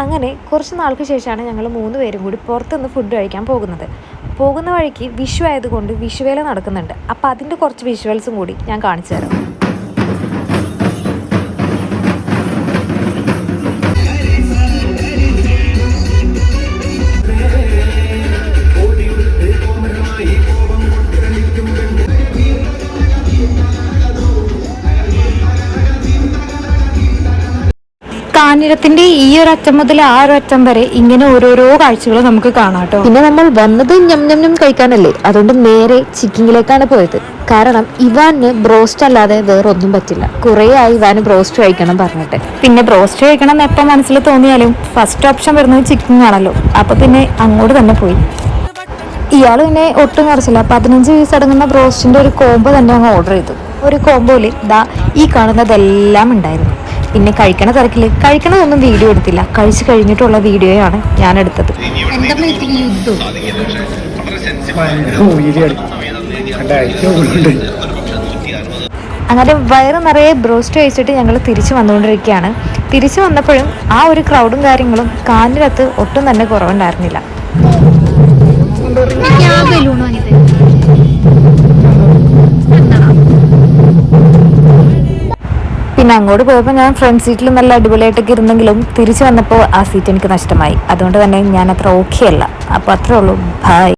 അങ്ങനെ കുറച്ച് നാൾക്ക് ശേഷമാണ് ഞങ്ങൾ 3 പേരും കൂടി പുറത്തുനിന്ന് ഫുഡ് കഴിക്കാൻ പോകുന്നത്. പോകുന്ന വഴിക്ക് വിഷു ആയതുകൊണ്ട് വിഷുവേല നടക്കുന്നുണ്ട്. അപ്പോൾ അതിൻ്റെ കുറച്ച് വിഷ്വൽസും കൂടി ഞാൻ കാണിച്ചു തരാം. കാഞ്ഞിരത്തിന്റെ ഈ ഒരു അറ്റം മുതൽ ആ ഒരു അറ്റം വരെ ഇങ്ങനെ ഓരോരോ കാഴ്ചകൾ നമുക്ക് കാണാം കേട്ടോ. പിന്നെ നമ്മൾ വന്നത് ഞം കഴിക്കാനല്ലേ, അതുകൊണ്ട് നേരെ ചിക്കിങ്ങിലേക്കാണ് പോയത്. കാരണം ഇവാന് ബ്രോസ്റ്റ് അല്ലാതെ വേറൊന്നും പറ്റില്ല. കുറേ ആയി ഇവാന് ബ്രോസ്റ്റ് കഴിക്കണം പറഞ്ഞിട്ട്. പിന്നെ ബ്രോസ്റ്റ് കഴിക്കണം എന്ന് എപ്പോൾ മനസ്സിൽ തോന്നിയാലും ഫസ്റ്റ് ഓപ്ഷൻ വരുന്നത് ചിക്കിങ് ആണല്ലോ. അപ്പൊ പിന്നെ അങ്ങോട്ട് തന്നെ പോയി. ഇയാൾ പിന്നെ ഒട്ടും കുറച്ചില്ല, 15 പീസ് അടങ്ങുന്ന ബ്രോസ്റ്റിന്റെ ഒരു കോംബോ തന്നെ അങ്ങ് ഓർഡർ ചെയ്തു. ഒരു കോംബോയിൽ ഈ കാണുന്നതെല്ലാം ഉണ്ടായിരുന്നു. പിന്നെ കഴിക്കണ തിരക്കിൽ കഴിക്കണതൊന്നും വീഡിയോ എടുത്തില്ല. കഴിച്ചു കഴിഞ്ഞിട്ടുള്ള വീഡിയോയാണ് ഞാൻ എടുത്തത്. അങ്ങനെ വയറ് നിറയെ ബ്രോസ്റ്റ് കഴിച്ചിട്ട് ഞങ്ങൾ തിരിച്ചു വന്നുകൊണ്ടിരിക്കുകയാണ്. തിരിച്ചു വന്നപ്പോഴും ആ ഒരു ക്രൗഡും കാര്യങ്ങളും കാഞ്ഞിരത്ത് ഒട്ടും തന്നെ കുറവുണ്ടായിരുന്നില്ല. പിന്നെ അങ്ങോട്ട് പോയപ്പോൾ ഞാൻ ഫ്രണ്ട് സീറ്റിൽ നല്ല അടിപൊളിയായിട്ടൊക്കെ ഇരുന്നെങ്കിലും തിരിച്ചു വന്നപ്പോൾ ആ സീറ്റ് എനിക്ക് നഷ്ടമായി. അതുകൊണ്ട് തന്നെ ഞാൻ അത്ര ഓക്കെ അല്ല. അപ്പോൾ അത്രേ ഉള്ളൂ. ബൈ.